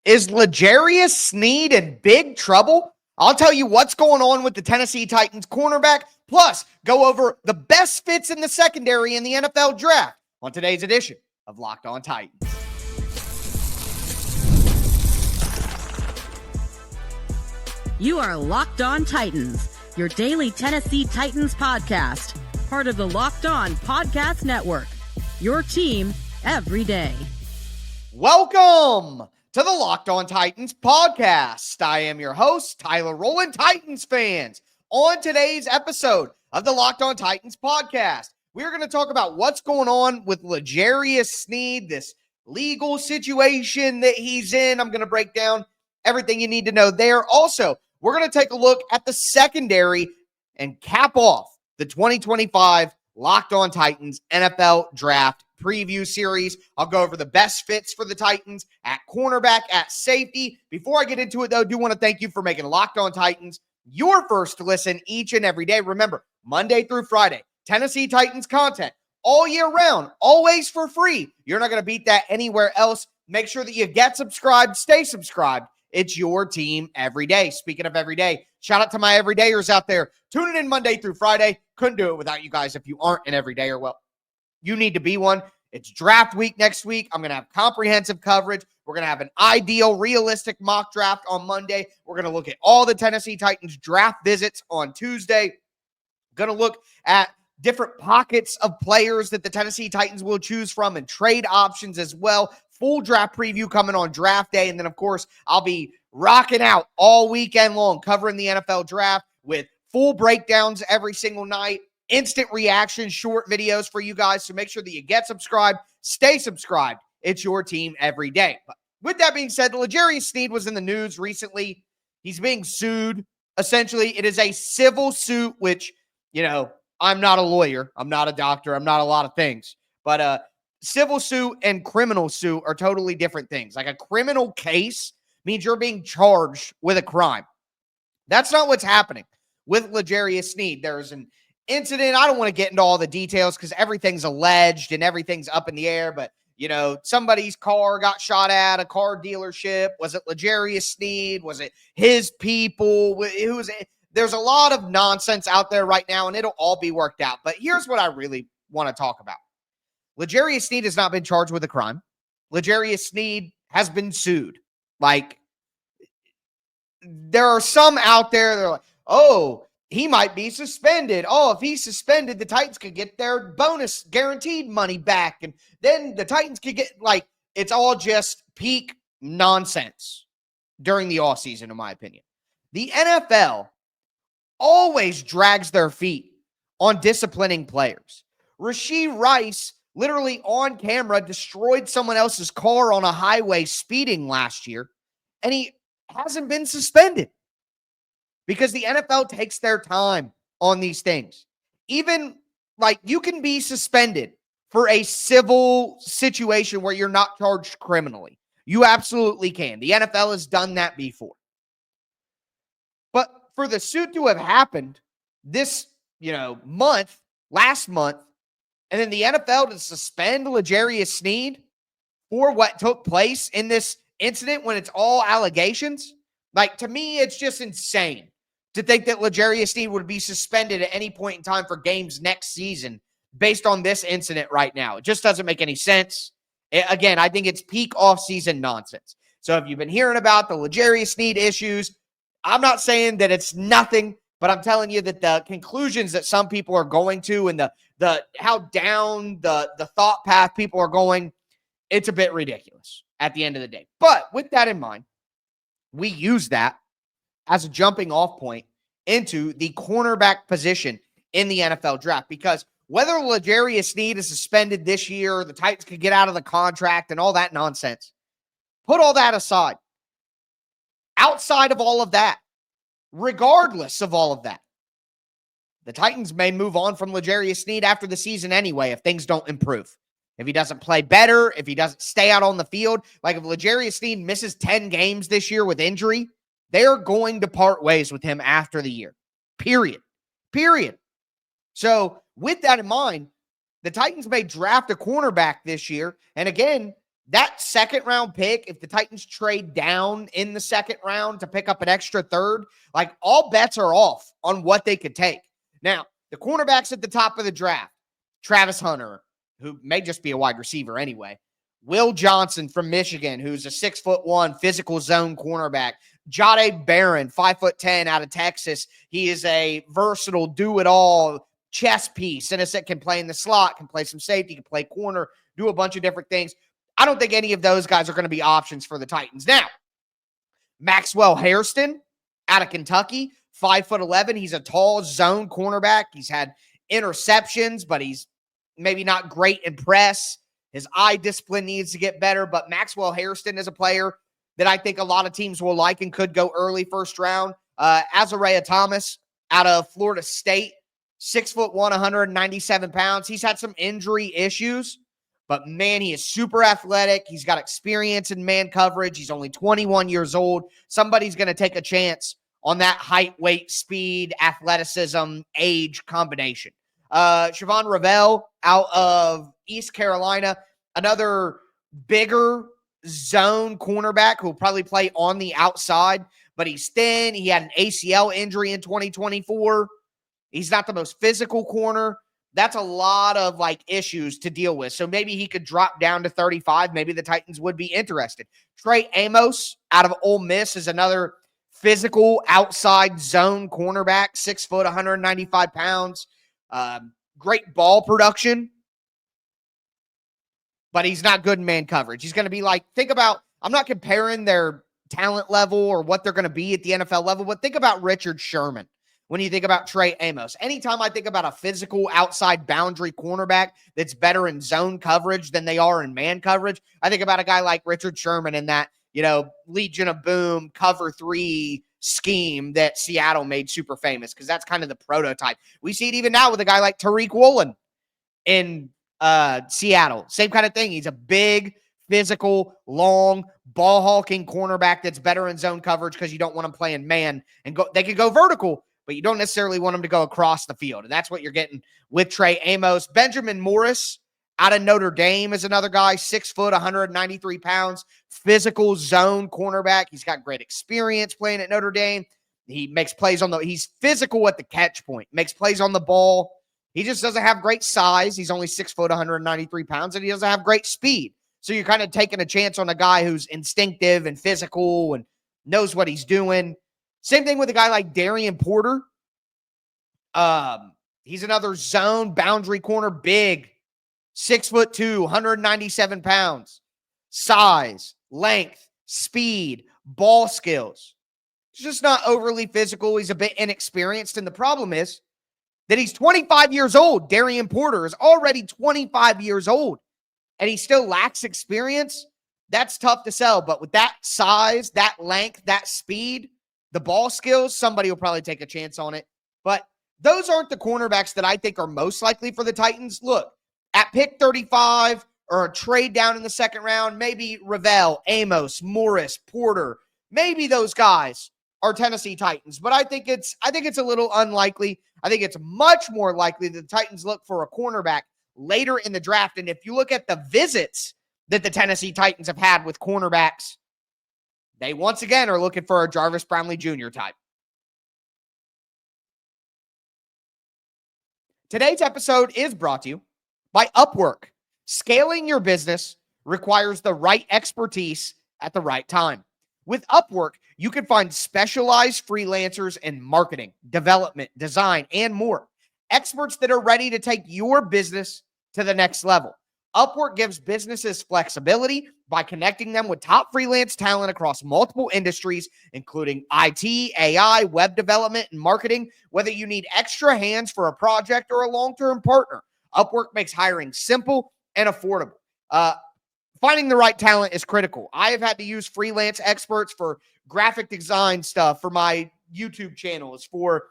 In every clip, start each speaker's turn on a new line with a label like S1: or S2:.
S1: Is L'Jarius Sneed in big trouble? I'll tell you what's going on with the Tennessee Titans cornerback, plus go over the best fits in the secondary in the NFL draft on today's edition of Locked On Titans.
S2: You are Locked On Titans, your daily Tennessee Titans podcast, part of the Locked On Podcast Network, your team every day.
S1: Welcome to the Locked On Titans podcast. I am your host, Tyler Rowland, Titans fans. On today's episode of the Locked On Titans podcast, we're going to talk about what's going on with L'Jarius Sneed, this legal situation that he's in. I'm going to break down everything you need to know there. Also, we're going to take a look at the secondary and cap off the 2025 Locked On Titans NFL Draft Preview Series. I'll go over the best fits for the Titans at cornerback, at safety. Before I get into it, though, I do want to thank you for making Locked On Titans your first listen each and every day. Remember, Monday through Friday, Tennessee Titans content all year round, always for free. You're not going to beat that anywhere else. Make sure that you get subscribed, stay subscribed. It's your team every day. Speaking of every day, shout out to my everydayers out there. Tuning in Monday through Friday. Couldn't do it without you guys. If you aren't an everydayer, well, you need to be one. It's draft week next week. I'm going to have comprehensive coverage. We're going to have an ideal, realistic mock draft on Monday. We're going to look at all the Tennessee Titans draft visits on Tuesday. Going to look at different pockets of players that the Tennessee Titans will choose from and trade options as well. Full draft preview coming on draft day. And then, of course, I'll be rocking out all weekend long covering the NFL draft with full breakdowns every single night, instant reaction, short videos for you guys. So make sure that you get subscribed, stay subscribed. It's your team every day. But with that being said, L'Jarius Sneed was in the news recently. He's being sued. Essentially, it is a civil suit, which, you know, I'm not a lawyer. I'm not a doctor. I'm not a lot of things. But civil suit and criminal suit are totally different things. Like a criminal case means you're being charged with a crime. That's not what's happening with L'Jarius Sneed. There's an incident. I don't want to get into all the details because everything's alleged and everything's up in the air. But, you know, somebody's car got shot at a car dealership. Was it L'Jarius Sneed? Was it his people? Who was it? There's a lot of nonsense out there right now, and it'll all be worked out. But here's what I really want to talk about. L'Jarius Sneed has not been charged with a crime. L'Jarius Sneed has been sued. Like, there are some out there that are like, oh, he might be suspended. Oh, if he's suspended, the Titans could get their bonus guaranteed money back. And then the Titans could get, like, it's all just peak nonsense during the offseason, in my opinion. The NFL always drags their feet on disciplining players. Rashee Rice literally on camera destroyed someone else's car on a highway speeding last year, and he hasn't been suspended because the NFL takes their time on these things. Even, like, you can be suspended for a civil situation where you're not charged criminally. You absolutely can. The NFL has done that before. But for the suit to have happened this, last month, and then the NFL to suspend L'Jarius Sneed for what took place in this incident when it's all allegations, like, to me, it's just insane to think that L'Jarius Sneed would be suspended at any point in time for games next season based on this incident right now. It just doesn't make any sense. Again, I think it's peak offseason nonsense. So if you've been hearing about the L'Jarius Sneed issues, I'm not saying that it's nothing, but I'm telling you that the conclusions that some people are going to and the how down the thought path people are going, it's a bit ridiculous at the end of the day. But with that in mind, we use that as a jumping off point into the cornerback position in the NFL draft, because whether L'Jarius Sneed is suspended this year, the Titans could get out of the contract and all that nonsense, put all that aside. Outside of all of that, regardless of all of that, the Titans may move on from L'Jarius Sneed after the season anyway if things don't improve. If he doesn't play better, if he doesn't stay out on the field, like if L'Jarius Sneed misses 10 games this year with injury, they are going to part ways with him after the year. Period. So with that in mind, the Titans may draft a cornerback this year. And again, that second round pick, if the Titans trade down in the second round to pick up an extra third, like all bets are off on what they could take. Now, the cornerbacks at the top of the draft, Travis Hunter, who may just be a wide receiver anyway, Will Johnson from Michigan, who's a 6'1" physical zone cornerback, Jahdae Barron, 5'10" out of Texas. He is a versatile, do-it-all chess piece. And it can play in the slot, can play some safety, can play corner, do a bunch of different things. I don't think any of those guys are going to be options for the Titans. Now, Maxwell Hairston out of Kentucky, 5'11". He's a tall zone cornerback. He's had interceptions, but he's maybe not great in press. His eye discipline needs to get better, but Maxwell Hairston is a player that I think a lot of teams will like and could go early first round. Azariah Thomas out of Florida State, 6'1", 197 pounds. He's had some injury issues, but man, he is super athletic. He's got experience in man coverage. He's only 21 years old. Somebody's going to take a chance on that height, weight, speed, athleticism, age combination. Siobhan Ravel out of East Carolina, another bigger zone cornerback who will probably play on the outside, but he's thin. He had an ACL injury in 2024. He's not the most physical corner. That's a lot of issues to deal with. So maybe he could drop down to 35. Maybe the Titans would be interested. Trey Amos out of Ole Miss is another physical outside zone cornerback, 6 foot, 195 pounds. Great ball production, but he's not good in man coverage. He's going to be I'm not comparing their talent level or what they're going to be at the NFL level, but think about Richard Sherman when you think about Trey Amos. Anytime I think about a physical outside boundary cornerback that's better in zone coverage than they are in man coverage, I think about a guy like Richard Sherman in that, Legion of Boom cover 3 scheme that Seattle made super famous, because that's kind of the prototype. We see it even now with a guy like Tariq Woolen in Seattle. Same kind of thing. He's a big, physical, long, ball-hawking cornerback that's better in zone coverage because you don't want him playing man. And they can go vertical, but you don't necessarily want him to go across the field. And that's what you're getting with Trey Amos. Benjamin Morris out of Notre Dame is another guy, 6 foot, 193 pounds, physical zone cornerback. He's got great experience playing at Notre Dame. He makes plays he's physical at the catch point, makes plays on the ball. He just doesn't have great size. He's only 6 foot, 193 pounds, and he doesn't have great speed. So you're kind of taking a chance on a guy who's instinctive and physical and knows what he's doing. Same thing with a guy like Darian Porter. He's another zone boundary corner, big, 6'2", 197 pounds, size, length, speed, ball skills. He's just not overly physical. He's a bit inexperienced. And the problem is that he's 25 years old. Darian Porter is already 25 years old, and he still lacks experience. That's tough to sell. But with that size, that length, that speed, the ball skills, somebody will probably take a chance on it. But those aren't the cornerbacks that I think are most likely for the Titans. Look, at pick 35 or a trade down in the second round, maybe Ravel, Amos, Morris, Porter, maybe those guys are Tennessee Titans. But I think it's a little unlikely. I think it's much more likely that the Titans look for a cornerback later in the draft. And if you look at the visits that the Tennessee Titans have had with cornerbacks, they once again are looking for a Jarvis Brownlee Jr. type. Today's episode is brought to you by Upwork. Scaling your business requires the right expertise at the right time. With Upwork, you can find specialized freelancers in marketing, development, design, and more. Experts that are ready to take your business to the next level. Upwork gives businesses flexibility by connecting them with top freelance talent across multiple industries, including IT, AI, web development, and marketing. Whether you need extra hands for a project or a long-term partner, Upwork makes hiring simple and affordable. Finding the right talent is critical. I have had to use freelance experts for graphic design stuff, for my YouTube channels, for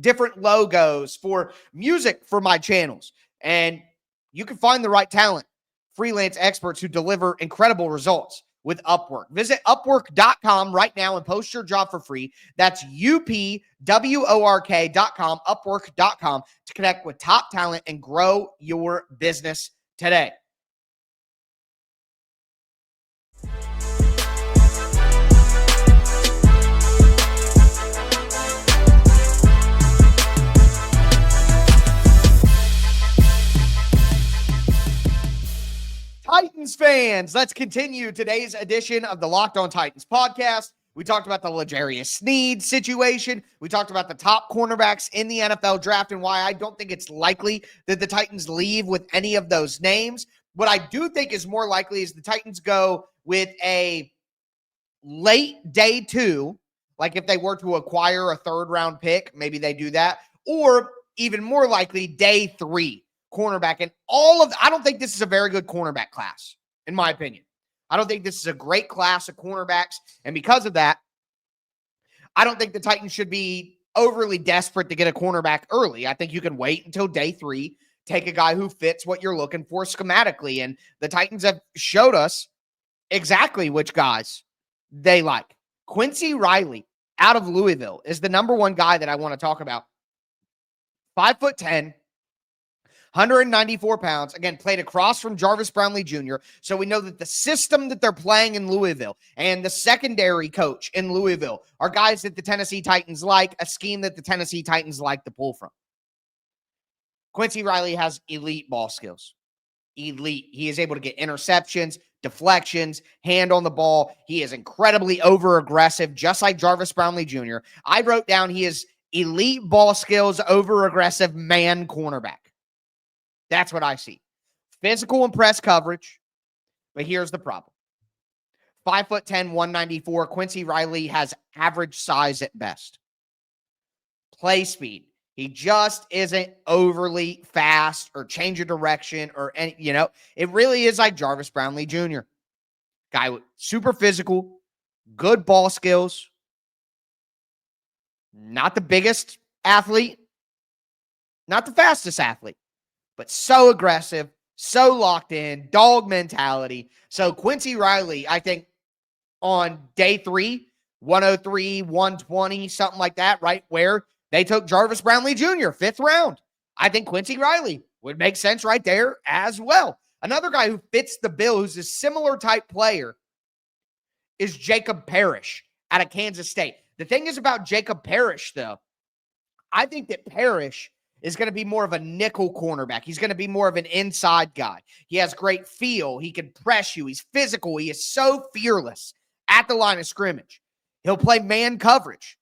S1: different logos, for music for my channels. And you can find the right talent, freelance experts who deliver incredible results with Upwork. Visit Upwork.com right now and post your job for free. That's UPWORK.com, Upwork.com, to connect with top talent and grow your business today. fans, let's continue today's edition of the Locked On Titans podcast. We talked about the L'Jarius Sneed situation. We talked about the top cornerbacks in the NFL draft and why I don't think it's likely that the Titans leave with any of those names. What I do think is more likely is the Titans go with a late day 2, like if they were to acquire a third-round pick, maybe they do that, or even more likely day 3 cornerback. And I don't think this is a very good cornerback class, in my opinion. I don't think this is a great class of cornerbacks. And because of that, I don't think the Titans should be overly desperate to get a cornerback early. I think you can wait until day 3, take a guy who fits what you're looking for schematically. And the Titans have showed us exactly which guys they like. Quincy Riley out of Louisville is the number one guy that I want to talk about. 5'10", 194 pounds. Again, played across from Jarvis Brownlee Jr. So we know that the system that they're playing in Louisville and the secondary coach in Louisville are guys that the Tennessee Titans like, a scheme that the Tennessee Titans like to pull from. Quincy Riley has elite ball skills. Elite. He is able to get interceptions, deflections, hand on the ball. He is incredibly over-aggressive, just like Jarvis Brownlee Jr. I wrote down he is elite ball skills, over-aggressive man cornerback. That's what I see. Physical and press coverage. But here's the problem. 5'10", 194. Quincy Riley has average size at best. Play speed. He just isn't overly fast or change of direction or any, it really is like Jarvis Brownlee Jr. Guy with super physical, good ball skills. Not the biggest athlete, not the fastest athlete, but so aggressive, so locked in, dog mentality. So Quincy Riley, I think on day 3, 103, 120, something like that, right where they took Jarvis Brownlee Jr., 5th round. I think Quincy Riley would make sense right there as well. Another guy who fits the bill, who's a similar type player, is Jacob Parrish out of Kansas State. The thing is about Jacob Parrish, though, I think that Parrish is going to be more of a nickel cornerback. He's going to be more of an inside guy. He has great feel. He can press you. He's physical. He is so fearless at the line of scrimmage. He'll play man coverage.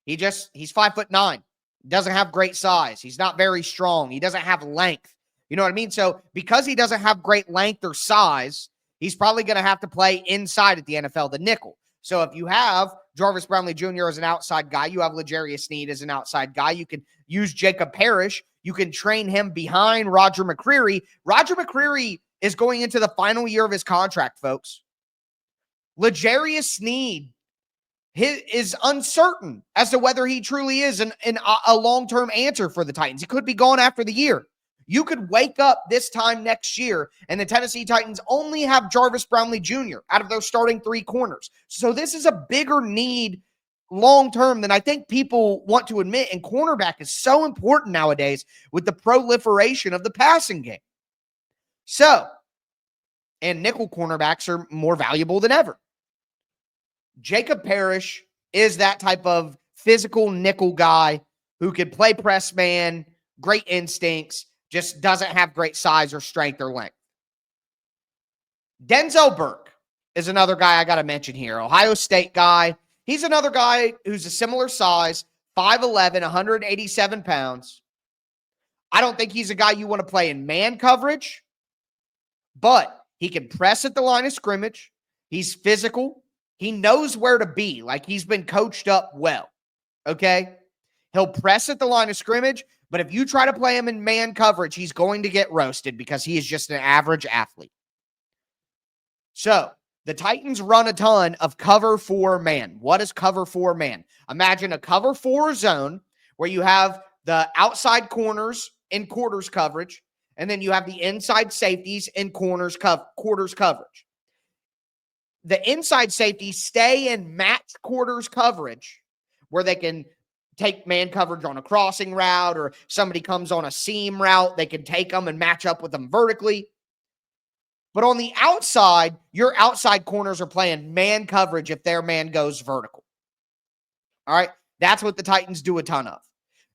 S1: He's 5'9", doesn't have great size. He's not very strong. He doesn't have length. You know what I mean? So because he doesn't have great length or size, he's probably going to have to play inside at the NFL, the nickel. So if you have Jarvis Brownlee Jr. as an outside guy, you have L'Jarius Sneed as an outside guy, you can use Jacob Parrish. You can train him behind Roger McCreary. Roger McCreary is going into the final year of his contract, folks. L'Jarius Sneed is uncertain as to whether he truly is a long-term answer for the Titans. He could be gone after the year. You could wake up this time next year and the Tennessee Titans only have Jarvis Brownlee Jr. out of those starting 3 corners. So this is a bigger need long-term than I think people want to admit. And cornerback is so important nowadays with the proliferation of the passing game. So, and nickel cornerbacks are more valuable than ever. Jacob Parrish is that type of physical nickel guy who can play press man, great instincts, just doesn't have great size or strength or length. Denzel Burke is another guy I got to mention here. Ohio State guy. He's another guy who's a similar size, 5'11", 187 pounds. I don't think he's a guy you want to play in man coverage, but he can press at the line of scrimmage. He's physical. He knows where to be. Like, he's been coached up well, okay? He'll press at the line of scrimmage, but if you try to play him in man coverage, he's going to get roasted because he is just an average athlete. So, the Titans run a ton of cover 4 man. What is cover 4 man? Imagine a cover 4 zone where you have the outside corners in quarters coverage, and then you have the inside safeties in quarters coverage. The inside safeties stay in match quarters coverage where they can take man coverage on a crossing route, or somebody comes on a seam route, they can take them and match up with them vertically. But on the outside, your outside corners are playing man coverage if their man goes vertical. All right? That's what the Titans do a ton of.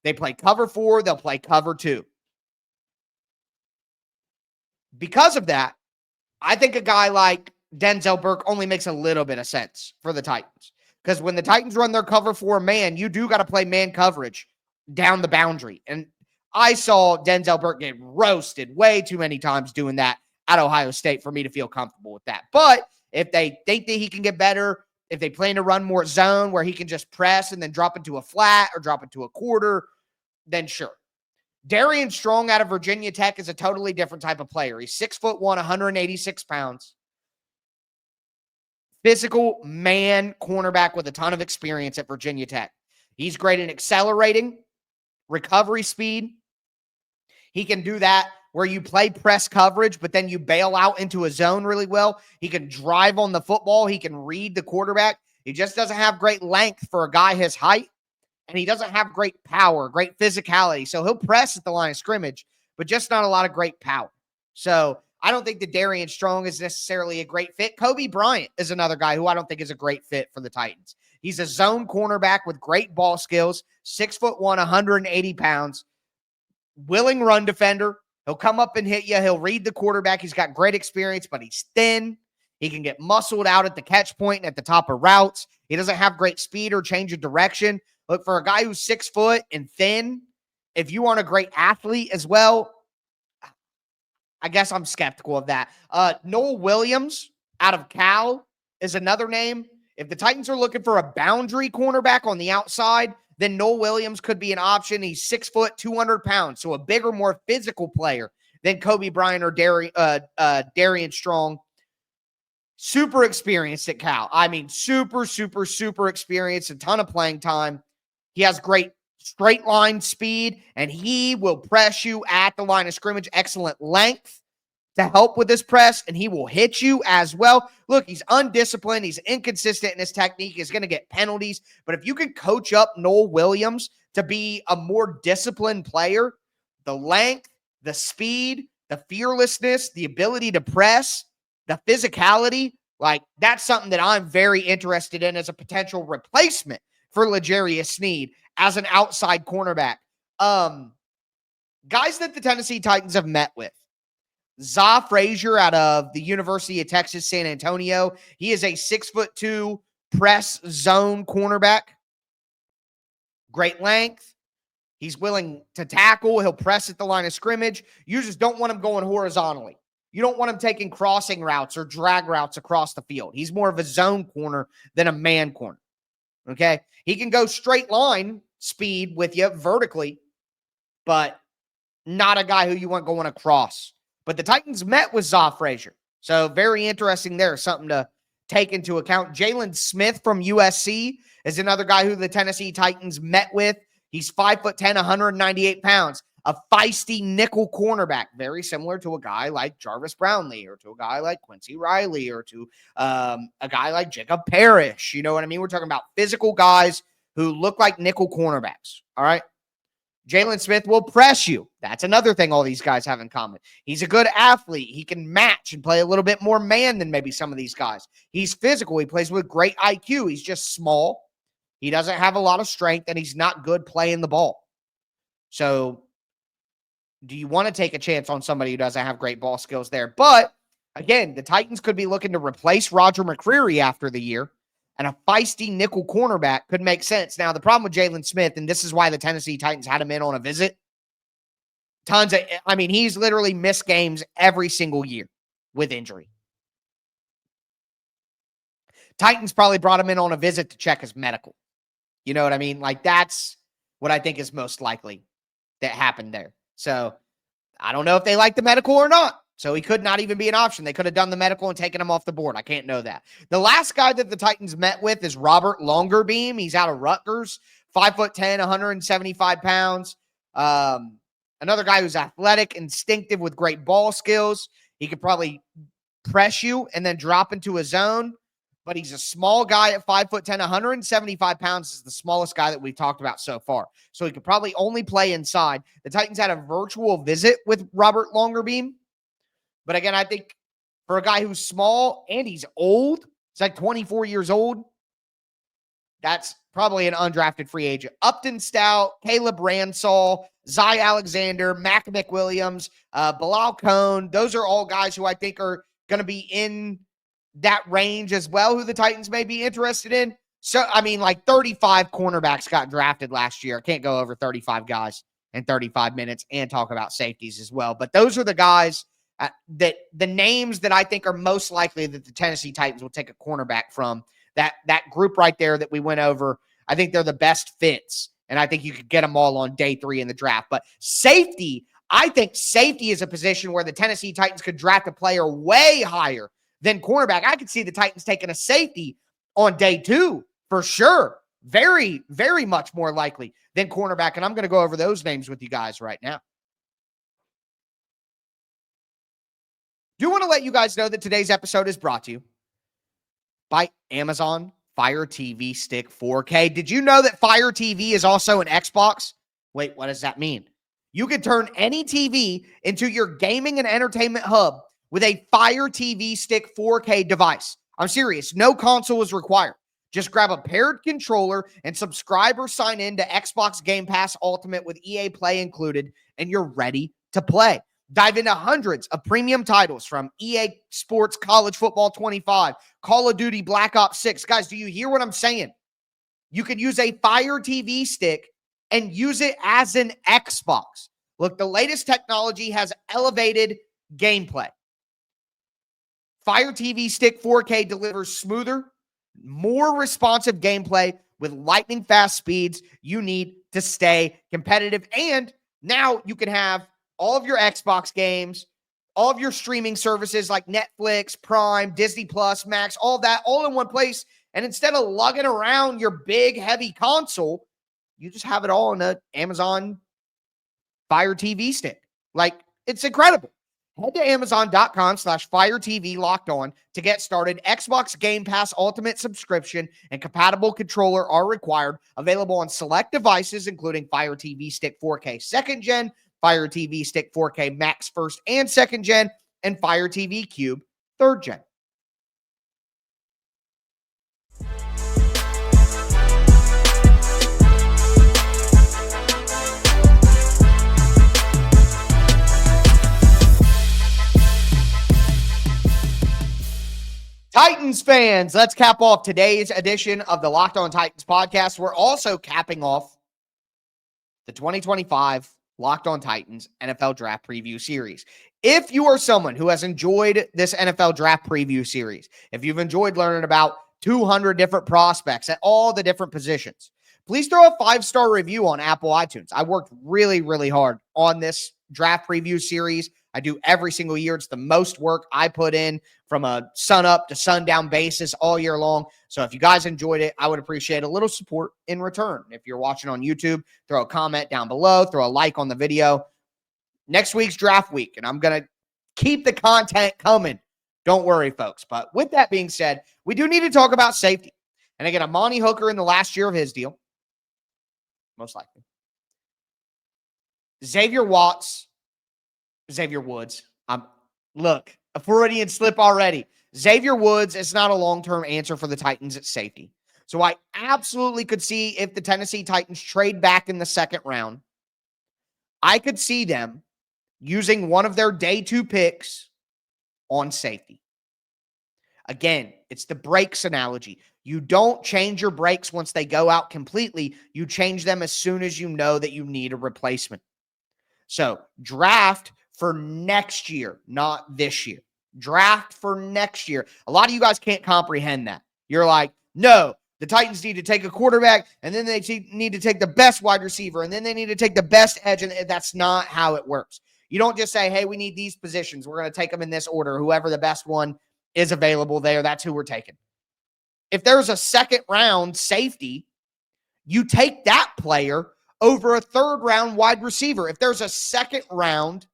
S1: They play cover 4, they'll play cover 2. Because of that, I think a guy like Denzel Burke only makes a little bit of sense for the Titans. Because when the Titans run their cover 4 man, you do got to play man coverage down the boundary. And I saw Denzel Burke get roasted way too many times doing that at Ohio State for me to feel comfortable with that. But if they think that he can get better, if they plan to run more zone where he can just press and then drop into a flat or drop into a quarter, then sure. Darian Strong out of Virginia Tech is a totally different type of player. He's 6'1", 186 pounds. Physical man cornerback with a ton of experience at Virginia Tech. He's great in accelerating, recovery speed. He can do that where you play press coverage, but then you bail out into a zone really well. He can drive on the football. He can read the quarterback. He just doesn't have great length for a guy his height, and he doesn't have great power, great physicality. So he'll press at the line of scrimmage, but just not a lot of great power. So I don't think that Darian Strong is necessarily a great fit. Kobe Bryant is another guy who I don't think is a great fit for the Titans. He's a zone cornerback with great ball skills, 6'1", 180 pounds, willing run defender. He'll come up and hit you. He'll read the quarterback. He's got great experience, but he's thin. He can get muscled out at the catch point and at the top of routes. He doesn't have great speed or change of direction. Look, for a guy who's 6 foot and thin, if you aren't a great athlete as well, I guess I'm skeptical of that. Noel Williams out of Cal is another name. If the Titans are looking for a boundary cornerback on the outside, then Noel Williams could be an option. He's 6 foot, 200 pounds, so a bigger, more physical player than Kobe Bryant or Darian Strong. Super experienced at Cal. I mean, super experienced, a ton of playing time. He has great straight line speed, and he will press you at the line of scrimmage. Excellent length to help with this press, and he will hit you as well. Look, he's undisciplined. He's inconsistent in his technique. He's going to get penalties. But if you can coach up Noel Williams to be a more disciplined player, the length, the speed, the fearlessness, the ability to press, the physicality, like that's something that I'm very interested in as a potential replacement for L'Jarius Sneed as an outside cornerback. Guys that the Tennessee Titans have met with. Za Frazier out of the University of Texas, San Antonio. He is a 6'2" press zone cornerback. Great length. He's willing to tackle. He'll press at the line of scrimmage. You just don't want him going horizontally. You don't want him taking crossing routes or drag routes across the field. He's more of a zone corner than a man corner. Okay? He can go straight line speed with you vertically, but not a guy who you want going across. But the Titans met with Za Frazier. So very interesting there. Something to take into account. Jalen Smith from USC is another guy who the Tennessee Titans met with. He's 5'10", 198 pounds. A feisty nickel cornerback, very similar to a guy like Jarvis Brownlee or to a guy like Quincy Riley or to a guy like Jacob Parrish. You know what I mean? We're talking about physical guys who look like nickel cornerbacks. All right? Jalen Smith will press you. That's another thing all these guys have in common. He's a good athlete. He can match and play a little bit more man than maybe some of these guys. He's physical. He plays with great IQ. He's just small. He doesn't have a lot of strength, and he's not good playing the ball. So do you want to take a chance on somebody who doesn't have great ball skills there? But, again, the Titans could be looking to replace Roger McCreary after the year, and a feisty nickel cornerback could make sense. Now, the problem with Jalen Smith, and this is why the Tennessee Titans had him in on a visit, he's literally missed games every single year with injury. Titans probably brought him in on a visit to check his medical. You know what I mean? Like, that's what I think is most likely that happened there. So I don't know if they like the medical or not. So he could not even be an option. They could have done the medical and taken him off the board. I can't know that. The last guy that the Titans met with is Robert Longerbeam. He's out of Rutgers, 5'10", 175 pounds. Another guy who's athletic, instinctive with great ball skills. He could probably press you and then drop into a zone. But he's a small guy at 5'10", 175 pounds is the smallest guy that we've talked about so far. So he could probably only play inside. The Titans had a virtual visit with Robert Longerbeam. But again, I think for a guy who's small and he's old, he's like 24 years old, that's probably an undrafted free agent. Upton Stout, Caleb Ransall, Zy Alexander, Mac McWilliams, Bilal Cohn, those are all guys who I think are going to be in that range as well, who the Titans may be interested in. So, I mean, like 35 cornerbacks got drafted last year. I can't go over 35 guys in 35 minutes and talk about safeties as well. But those are the guys that the names that I think are most likely that the Tennessee Titans will take a cornerback from. That group right there that we went over, I think they're the best fits. And I think you could get them all on day 3 in the draft. But safety, I think safety is a position where the Tennessee Titans could draft a player way higher than cornerback. I could see the Titans taking a safety on day 2 for sure. Very, very much more likely than cornerback. And I'm going to go over those names with you guys right now. Do want to let you guys know that today's episode is brought to you by Amazon Fire TV Stick 4K. Did you know that Fire TV is also an Xbox? Wait, what does that mean? You can turn any TV into your gaming and entertainment hub with a Fire TV Stick 4K device. I'm serious. No console is required. Just grab a paired controller and subscribe or sign in to Xbox Game Pass Ultimate with EA Play included, and you're ready to play. Dive into hundreds of premium titles from EA Sports College Football 25, Call of Duty Black Ops 6. Guys, do you hear what I'm saying? You could use a Fire TV stick and use it as an Xbox. Look, the latest technology has elevated gameplay. Fire TV Stick 4K delivers smoother, more responsive gameplay with lightning fast speeds you need to stay competitive. And now you can have all of your Xbox games, all of your streaming services like Netflix, Prime, Disney Plus, Max, all that, all in one place. And instead of lugging around your big, heavy console, you just have it all in an Amazon Fire TV stick. Like, it's incredible. Head to Amazon.com/Fire TV Locked On to get started. Xbox Game Pass Ultimate subscription and compatible controller are required. Available on select devices, including Fire TV Stick 4K 2nd Gen, Fire TV Stick 4K Max 1st and 2nd Gen, and Fire TV Cube 3rd Gen. Titans fans, let's cap off today's edition of the Locked On Titans podcast. We're also capping off the 2025 Locked On Titans NFL Draft Preview Series. If you are someone who has enjoyed this NFL Draft Preview Series, if you've enjoyed learning about 200 different prospects at all the different positions, please throw a 5-star review on Apple iTunes. I worked really, really hard on this draft preview series. I do every single year. It's the most work I put in from a sun up to sundown basis all year long. So if you guys enjoyed it, I would appreciate a little support in return. If you're watching on YouTube, throw a comment down below, throw a like on the video. Next week's draft week, and I'm going to keep the content coming. Don't worry, folks. But with that being said, we do need to talk about safety. And again, Amani Hooker in the last year of his deal, most likely. Xavier Woods. Look, a Freudian slip already. Xavier Woods is not a long-term answer for the Titans at safety. So I absolutely could see if the Tennessee Titans trade back in the 2nd round, I could see them using one of their day 2 picks on safety. Again, it's the brakes analogy. You don't change your brakes once they go out completely. You change them as soon as you know that you need a replacement. So draft for next year, not this year. Draft for next year. A lot of you guys can't comprehend that. You're like, no, the Titans need to take a quarterback, and then they need to take the best wide receiver, and then they need to take the best edge, and that's not how it works. You don't just say, hey, we need these positions. We're going to take them in this order. Whoever the best one is available there, that's who we're taking. If there's a 2nd round safety, you take that player over a 3rd round wide receiver. If there's a 2nd round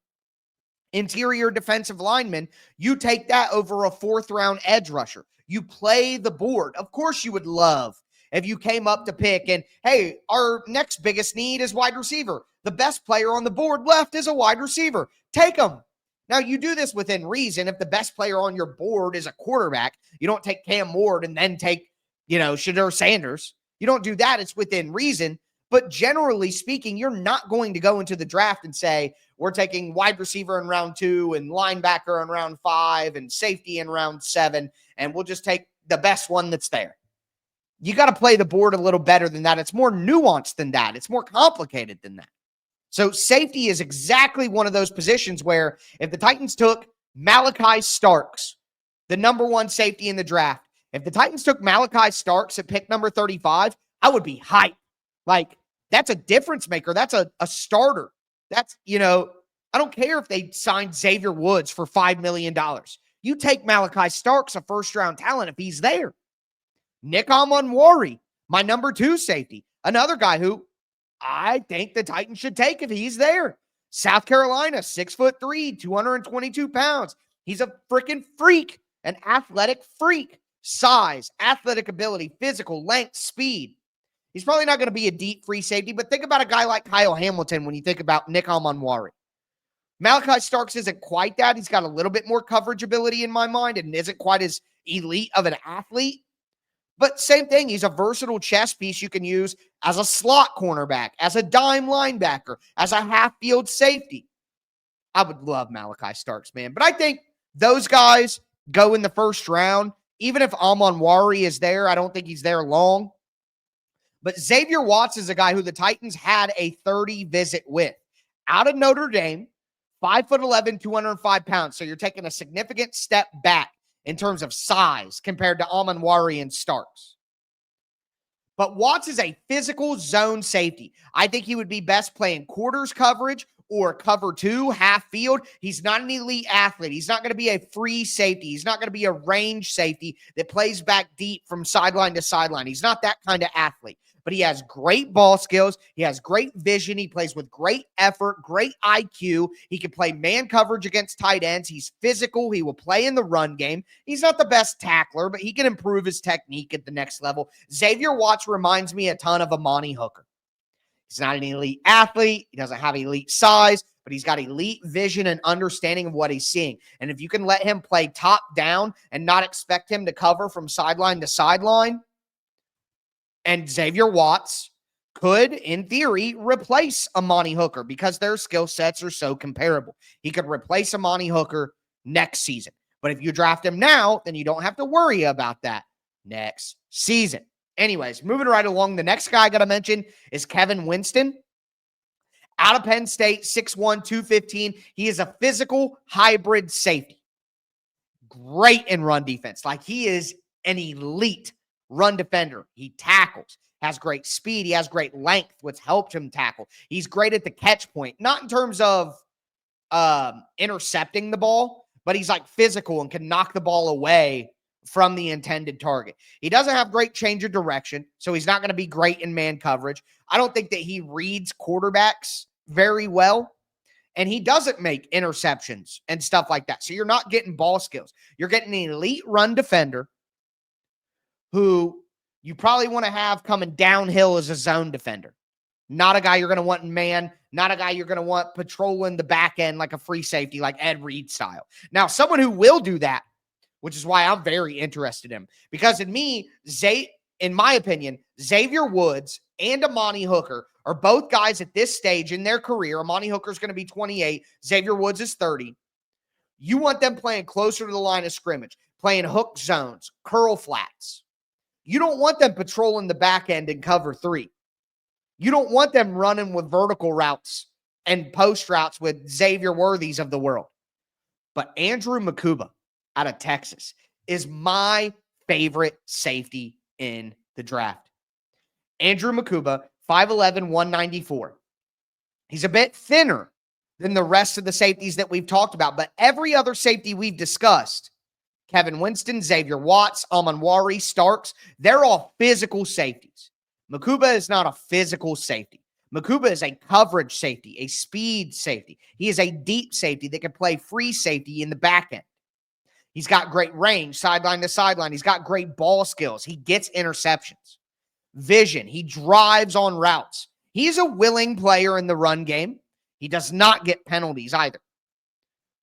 S1: interior defensive lineman, you take that over a 4th round edge rusher. You play the board. Of course, you would love if you came up to pick and, hey, our next biggest need is wide receiver. The best player on the board left is a wide receiver. Take them. Now, you do this within reason. If the best player on your board is a quarterback, you don't take Cam Ward and then take, Shedeur Sanders. You don't do that. It's within reason. But generally speaking, you're not going to go into the draft and say, we're taking wide receiver in round 2 and linebacker in round 5 and safety in round 7, and we'll just take the best one that's there. You got to play the board a little better than that. It's more nuanced than that. It's more complicated than that. So safety is exactly one of those positions where if the Titans took Malachi Starks, the number 1 safety in the draft, if the Titans took Malachi Starks at pick number 35, I would be hyped. Like, that's a difference maker. That's a starter. That's, I don't care if they signed Xavier Woods for $5 million. You take Malachi Starks, a first-round talent, if he's there. Nick Amonwari, my number 2 safety, another guy who I think the Titans should take if he's there. South Carolina, 6'3", 222 pounds. He's a freaking freak, an athletic freak. Size, athletic ability, physical, length, speed. He's probably not going to be a deep free safety, but think about a guy like Kyle Hamilton when you think about Nick Amonwari. Malachi Starks isn't quite that. He's got a little bit more coverage ability in my mind and isn't quite as elite of an athlete. But same thing, he's a versatile chess piece you can use as a slot cornerback, as a dime linebacker, as a half-field safety. I would love Malachi Starks, man. But I think those guys go in the first round. Even if Amonwari is there, I don't think he's there long. But Xavier Watts is a guy who the Titans had a 30 visit with. Out of Notre Dame, 5'11", 205 pounds. So you're taking a significant step back in terms of size compared to Amonwari and Starks. But Watts is a physical zone safety. I think he would be best playing quarters coverage or cover 2, half field. He's not an elite athlete. He's not going to be a free safety. He's not going to be a range safety that plays back deep from sideline to sideline. He's not that kind of athlete. But he has great ball skills. He has great vision. He plays with great effort, great IQ. He can play man coverage against tight ends. He's physical. He will play in the run game. He's not the best tackler, but he can improve his technique at the next level. Xavier Watts reminds me a ton of Amani Hooker. He's not an elite athlete. He doesn't have elite size, but he's got elite vision and understanding of what he's seeing. And if you can let him play top down and not expect him to cover from sideline to sideline, and Xavier Watts could, in theory, replace Amani Hooker because their skill sets are so comparable. He could replace Amani Hooker next season. But if you draft him now, then you don't have to worry about that next season. Anyways, moving right along, the next guy I got to mention is Kevin Winston. Out of Penn State, 6'1", 215. He is a physical hybrid safety. Great in run defense. Like, he is an elite run defender. He tackles, has great speed. He has great length, which helped him tackle. He's great at the catch point, not in terms of intercepting the ball, but he's like physical and can knock the ball away from the intended target. He doesn't have great change of direction, so he's not going to be great in man coverage. I don't think that he reads quarterbacks very well, and he doesn't make interceptions and stuff like that. So you're not getting ball skills. You're getting an elite run defender who you probably want to have coming downhill as a zone defender. Not a guy you're going to want in man, not a guy you're going to want patrolling the back end like a free safety, like Ed Reed style. Now, someone who will do that, which is why I'm very interested in him, because in my opinion, Xavier Woods and Amani Hooker are both guys at this stage in their career. Amani Hooker is going to be 28. Xavier Woods is 30. You want them playing closer to the line of scrimmage, playing hook zones, curl flats. You don't want them patrolling the back end in cover 3. You don't want them running with vertical routes and post routes with Xavier Worthies of the world. But Andrew Makuba out of Texas is my favorite safety in the draft. Andrew Makuba, 5'11", 194. He's a bit thinner than the rest of the safeties that we've talked about, but every other safety we've discussed, Kevin Winston, Xavier Watts, Amonwari, Starks, they're all physical safeties. Makuba is not a physical safety. Makuba is a coverage safety, a speed safety. He is a deep safety that can play free safety in the back end. He's got great range, sideline to sideline. He's got great ball skills. He gets interceptions. Vision. He drives on routes. He's a willing player in the run game. He does not get penalties either.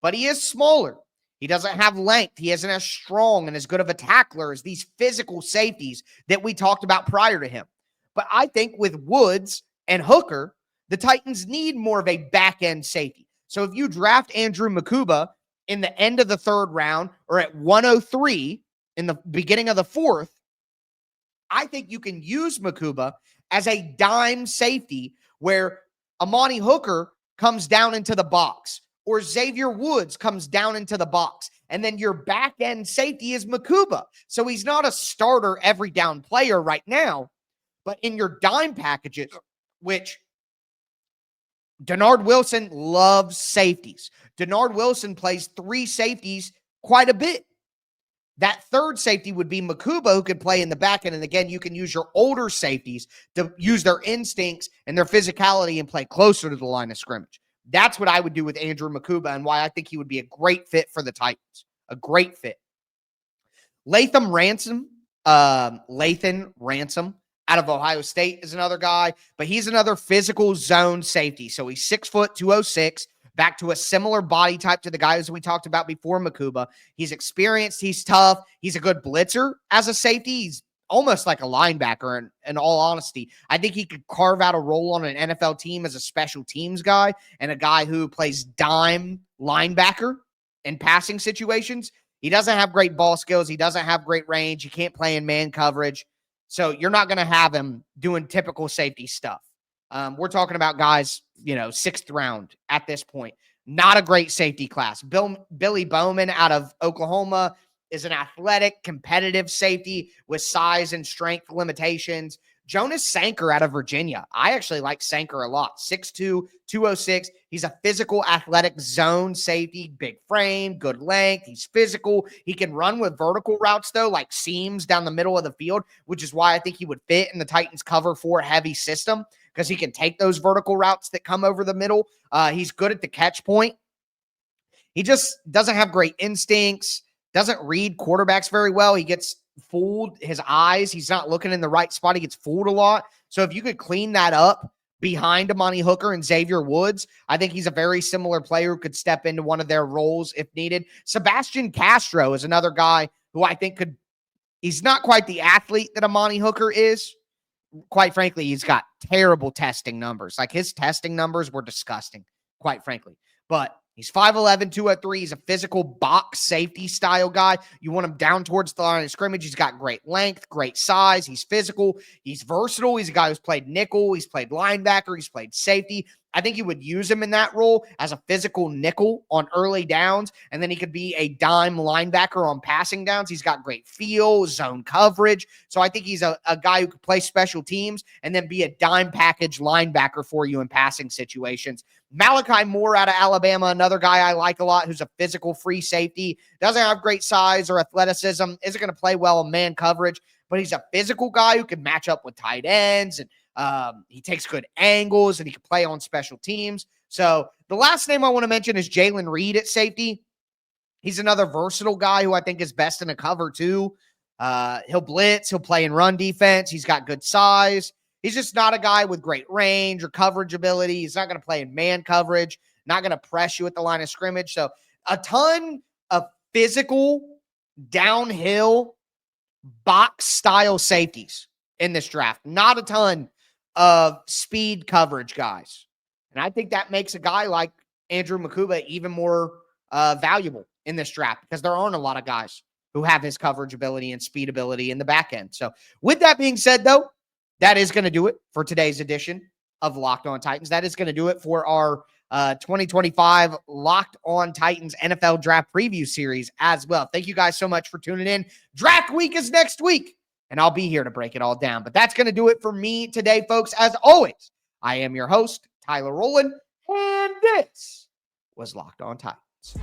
S1: But he is smaller. He doesn't have length. He isn't as strong and as good of a tackler as these physical safeties that we talked about prior to him. But I think with Woods and Hooker, the Titans need more of a back-end safety. So if you draft Andrew Mukuba in the end of the third round or at 103 in the beginning of the fourth, I think you can use Mukuba as a dime safety where Amani Hooker comes down into the box or Xavier Woods comes down into the box. And then your back end safety is Mukuba. So he's not a starter every down player right now, but in your dime packages, which Denard Wilson loves safeties. Denard Wilson plays 3 safeties quite a bit. That third safety would be Mukuba, who could play in the back end. And again, you can use your older safeties to use their instincts and their physicality and play closer to the line of scrimmage. That's what I would do with Andrew Mukuba and why I think he would be a great fit for the Titans. A great fit. Lathan Ransom out of Ohio State is another guy, but he's another physical zone safety. So he's 6 foot, 206. Back to a similar body type to the guys we talked about before Mukuba. He's experienced. He's tough. He's a good blitzer as a safety. He's almost like a linebacker in all honesty. I think he could carve out a role on an NFL team as a special teams guy and a guy who plays dime linebacker in passing situations. He doesn't have great ball skills. He doesn't have great range. He can't play in man coverage. So you're not going to have him doing typical safety stuff. We're talking about guys, 6th round at this point. Not a great safety class. Billy Bowman out of Oklahoma is an athletic, competitive safety with size and strength limitations. Jonas Sanker out of Virginia. I actually like Sanker a lot. 6'2", 206. He's a physical, athletic zone safety, big frame, good length. He's physical. He can run with vertical routes, though, like seams down the middle of the field, which is why I think he would fit in the Titans' cover 4 heavy system because he can take those vertical routes that come over the middle. He's good at the catch point. He just doesn't have great instincts, doesn't read quarterbacks very well. He gets fooled, his eyes, he's not looking in the right spot. He gets fooled a lot. So if you could clean that up behind Amani Hooker and Xavier Woods, I think he's a very similar player who could step into one of their roles if needed. Sebastian Castro is another guy who I think he's not quite the athlete that Amani Hooker is. Quite frankly, he's got terrible testing numbers. Like his testing numbers were disgusting, quite frankly. But he's 5'11", 203. He's a physical box safety style guy. You want him down towards the line of scrimmage. He's got great length, great size. He's physical. He's versatile. He's a guy who's played nickel. He's played linebacker. He's played safety. I think you would use him in that role as a physical nickel on early downs, and then he could be a dime linebacker on passing downs. He's got great feel, zone coverage. So I think he's a guy who could play special teams and then be a dime package linebacker for you in passing situations. Malachi Moore out of Alabama, another guy I like a lot who's a physical free safety. Doesn't have great size or athleticism. Isn't going to play well in man coverage, but he's a physical guy who can match up with tight ends and he takes good angles and he can play on special teams. So the last name I want to mention is Jalen Reed at safety. He's another versatile guy who I think is best in a cover too. He'll blitz. He'll play in run defense. He's got good size. He's just not a guy with great range or coverage ability. He's not going to play in man coverage, not going to press you at the line of scrimmage. So a ton of physical, downhill, box style safeties in this draft. Not a ton of speed coverage guys. And I think that makes a guy like Andrew Mukuba even more valuable in this draft because there aren't a lot of guys who have his coverage ability and speed ability in the back end. So with that being said, though, that is going to do it for today's edition of Locked On Titans. That is going to do it for our 2025 Locked On Titans NFL Draft Preview Series as well. Thank you guys so much for tuning in. Draft week is next week, and I'll be here to break it all down. But that's going to do it for me today, folks. As always, I am your host, Tyler Rowland, and this was Locked On Titans.